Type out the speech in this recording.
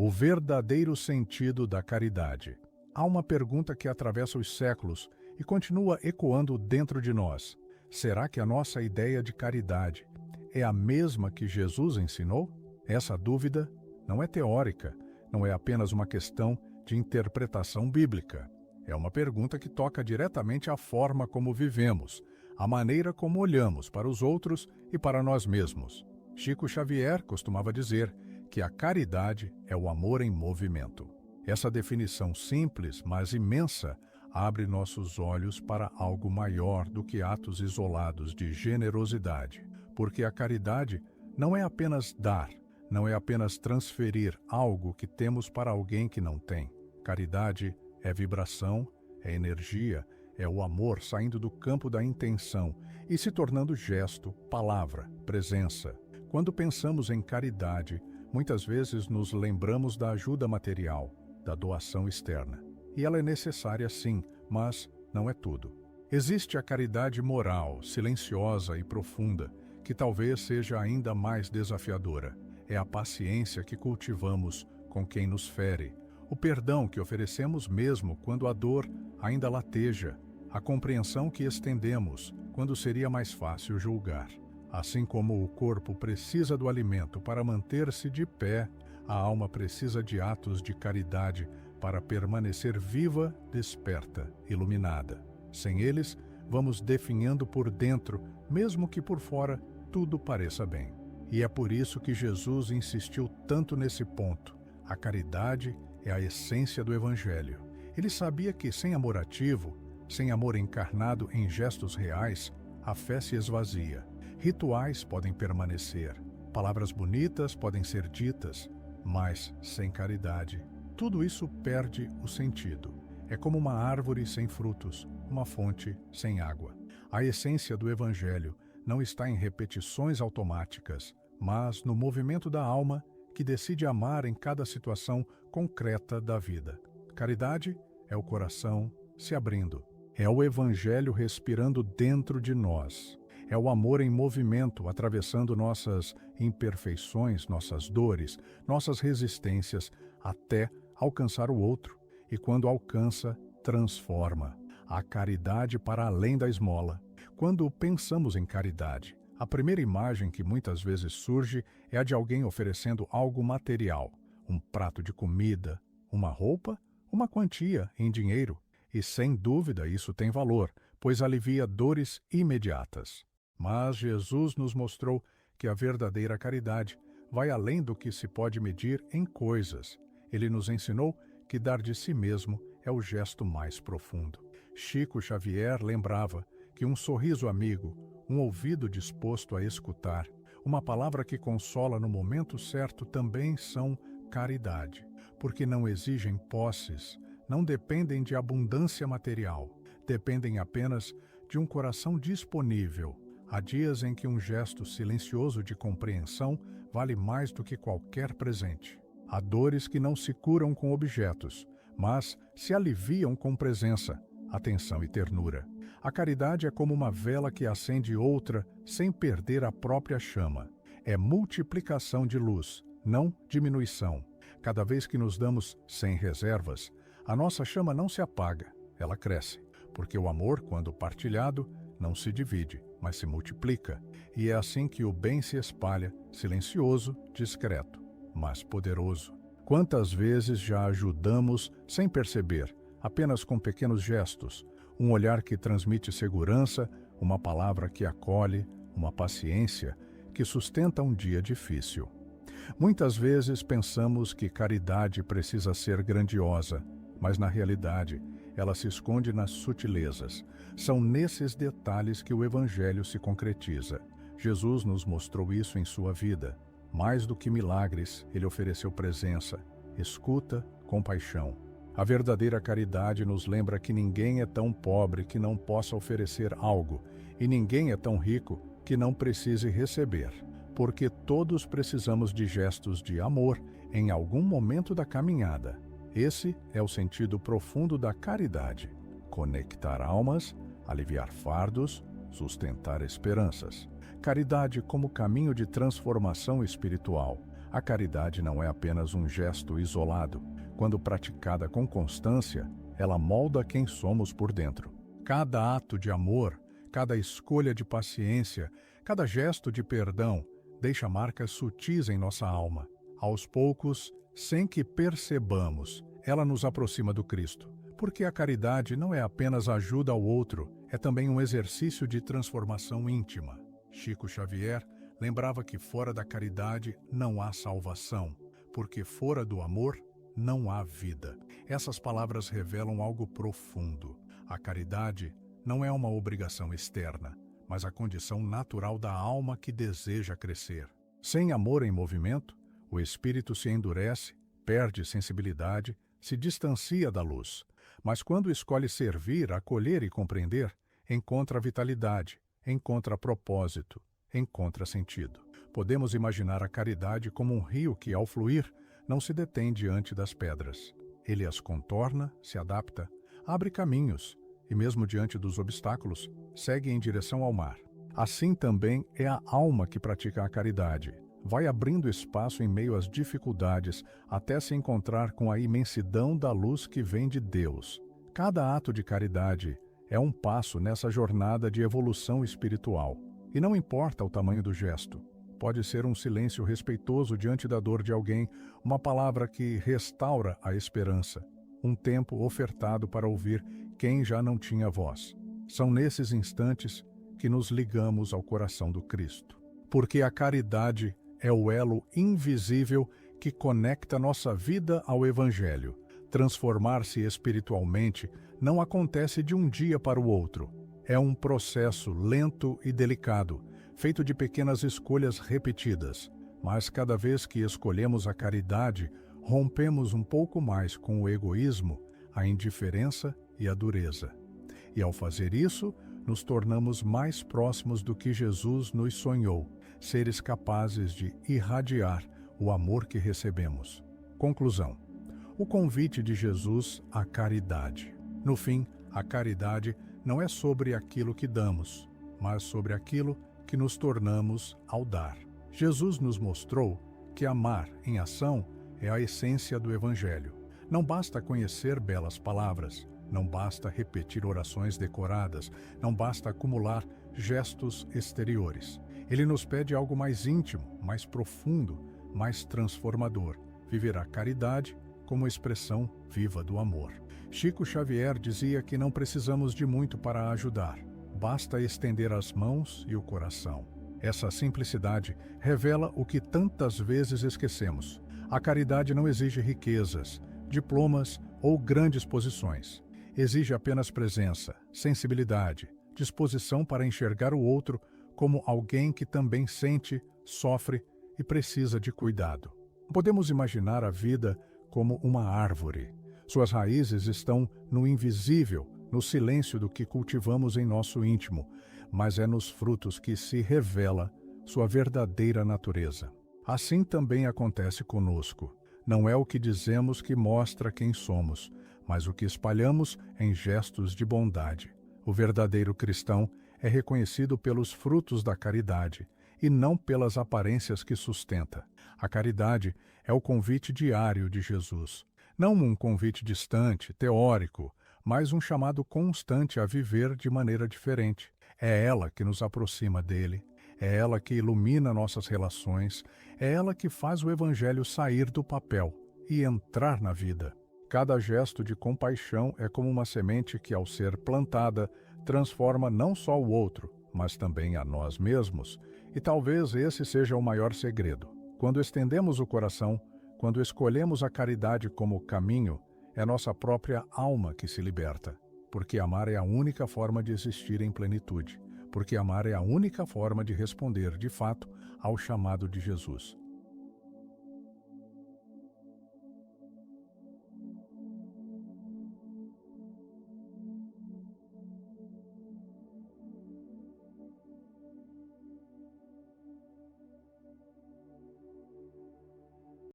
O verdadeiro sentido da caridade. Há uma pergunta que atravessa os séculos e continua ecoando dentro de nós. Será que a nossa ideia de caridade é a mesma que Jesus ensinou? Essa dúvida não é teórica, não é apenas uma questão de interpretação bíblica. É uma pergunta que toca diretamente a forma como vivemos, a maneira como olhamos para os outros e para nós mesmos. Chico Xavier costumava dizer que a caridade é o amor em movimento. Essa definição simples, mas imensa, abre nossos olhos para algo maior do que atos isolados de generosidade, porque a caridade não é apenas dar, não é apenas transferir algo que temos para alguém que não tem. Caridade é vibração, é energia, é o amor saindo do campo da intenção e se tornando gesto, palavra, presença. Quando pensamos em caridade, muitas vezes nos lembramos da ajuda material, da doação externa. E ela é necessária sim, mas não é tudo. Existe a caridade moral, silenciosa e profunda, que talvez seja ainda mais desafiadora. É a paciência que cultivamos com quem nos fere, o perdão que oferecemos mesmo quando a dor ainda lateja, a compreensão que estendemos quando seria mais fácil julgar. Assim como o corpo precisa do alimento para manter-se de pé, a alma precisa de atos de caridade para permanecer viva, desperta, iluminada. Sem eles, vamos definhando por dentro, mesmo que por fora tudo pareça bem. E é por isso que Jesus insistiu tanto nesse ponto. A caridade é a essência do Evangelho. Ele sabia que sem amor ativo, sem amor encarnado em gestos reais, a fé se esvazia. Rituais podem permanecer, palavras bonitas podem ser ditas, mas sem caridade, tudo isso perde o sentido. É como uma árvore sem frutos, uma fonte sem água. A essência do Evangelho não está em repetições automáticas, mas no movimento da alma que decide amar em cada situação concreta da vida. Caridade é o coração se abrindo, é o Evangelho respirando dentro de nós. É o amor em movimento, atravessando nossas imperfeições, nossas dores, nossas resistências, até alcançar o outro. E quando alcança, transforma. A caridade para além da esmola. Quando pensamos em caridade, a primeira imagem que muitas vezes surge é a de alguém oferecendo algo material, um prato de comida, uma roupa, uma quantia em dinheiro. E sem dúvida isso tem valor, pois alivia dores imediatas. Mas Jesus nos mostrou que a verdadeira caridade vai além do que se pode medir em coisas. Ele nos ensinou que dar de si mesmo é o gesto mais profundo. Chico Xavier lembrava que um sorriso amigo, um ouvido disposto a escutar, uma palavra que consola no momento certo também são caridade, porque não exigem posses, não dependem de abundância material, dependem apenas de um coração disponível. Há dias em que um gesto silencioso de compreensão vale mais do que qualquer presente. Há dores que não se curam com objetos, mas se aliviam com presença, atenção e ternura. A caridade é como uma vela que acende outra sem perder a própria chama. É multiplicação de luz, não diminuição. Cada vez que nos damos sem reservas, a nossa chama não se apaga, ela cresce, porque o amor, quando partilhado, não se divide, mas se multiplica, e é assim que o bem se espalha, silencioso, discreto, mas poderoso. Quantas vezes já ajudamos sem perceber, apenas com pequenos gestos, um olhar que transmite segurança, uma palavra que acolhe, uma paciência que sustenta um dia difícil. Muitas vezes pensamos que caridade precisa ser grandiosa, mas na realidade, ela se esconde nas sutilezas. São nesses detalhes que o Evangelho se concretiza. Jesus nos mostrou isso em sua vida. Mais do que milagres, ele ofereceu presença, escuta, compaixão. A verdadeira caridade nos lembra que ninguém é tão pobre que não possa oferecer algo, e ninguém é tão rico que não precise receber, porque todos precisamos de gestos de amor em algum momento da caminhada. Esse é o sentido profundo da caridade: conectar almas, aliviar fardos, sustentar esperanças. Caridade como caminho de transformação espiritual. A caridade não é apenas um gesto isolado. Quando praticada com constância, ela molda quem somos por dentro. Cada ato de amor, cada escolha de paciência, cada gesto de perdão deixa marcas sutis em nossa alma. Aos poucos, sem que percebamos, ela nos aproxima do Cristo. Porque a caridade não é apenas ajuda ao outro, é também um exercício de transformação íntima. Chico Xavier lembrava que fora da caridade não há salvação, porque fora do amor não há vida. Essas palavras revelam algo profundo. A caridade não é uma obrigação externa, mas a condição natural da alma que deseja crescer. Sem amor em movimento, o espírito se endurece, perde sensibilidade, se distancia da luz. Mas quando escolhe servir, acolher e compreender, encontra vitalidade, encontra propósito, encontra sentido. Podemos imaginar a caridade como um rio que, ao fluir, não se detém diante das pedras. Ele as contorna, se adapta, abre caminhos e, mesmo diante dos obstáculos, segue em direção ao mar. Assim também é a alma que pratica a caridade. Vai abrindo espaço em meio às dificuldades até se encontrar com a imensidão da luz que vem de Deus. Cada ato de caridade é um passo nessa jornada de evolução espiritual. E não importa o tamanho do gesto. Pode ser um silêncio respeitoso diante da dor de alguém, uma palavra que restaura a esperança, um tempo ofertado para ouvir quem já não tinha voz. São nesses instantes que nos ligamos ao coração do Cristo. Porque a caridade é o elo invisível que conecta nossa vida ao Evangelho. Transformar-se espiritualmente não acontece de um dia para o outro. É um processo lento e delicado, feito de pequenas escolhas repetidas. Mas cada vez que escolhemos a caridade, rompemos um pouco mais com o egoísmo, a indiferença e a dureza. E ao fazer isso, nos tornamos mais próximos do que Jesus nos sonhou, seres capazes de irradiar o amor que recebemos. Conclusão: o convite de Jesus à caridade. No fim, a caridade não é sobre aquilo que damos, mas sobre aquilo que nos tornamos ao dar. Jesus nos mostrou que amar em ação é a essência do Evangelho. Não basta conhecer belas palavras, não basta repetir orações decoradas, não basta acumular gestos exteriores. Ele nos pede algo mais íntimo, mais profundo, mais transformador: viver a caridade como expressão viva do amor. Chico Xavier dizia que não precisamos de muito para ajudar. Basta estender as mãos e o coração. Essa simplicidade revela o que tantas vezes esquecemos. A caridade não exige riquezas, diplomas ou grandes posições. Exige apenas presença, sensibilidade, disposição para enxergar o outro como alguém que também sente, sofre e precisa de cuidado. Podemos imaginar a vida como uma árvore. Suas raízes estão no invisível, no silêncio do que cultivamos em nosso íntimo, mas é nos frutos que se revela sua verdadeira natureza. Assim também acontece conosco. Não é o que dizemos que mostra quem somos, mas o que espalhamos em gestos de bondade. O verdadeiro cristão é reconhecido pelos frutos da caridade e não pelas aparências que sustenta. A caridade é o convite diário de Jesus. Não um convite distante, teórico, mas um chamado constante a viver de maneira diferente. É ela que nos aproxima dele, é ela que ilumina nossas relações, é ela que faz o Evangelho sair do papel e entrar na vida. Cada gesto de compaixão é como uma semente que, ao ser plantada, transforma não só o outro, mas também a nós mesmos. E talvez esse seja o maior segredo. Quando estendemos o coração, quando escolhemos a caridade como caminho, é nossa própria alma que se liberta. Porque amar é a única forma de existir em plenitude. Porque amar é a única forma de responder, de fato, ao chamado de Jesus.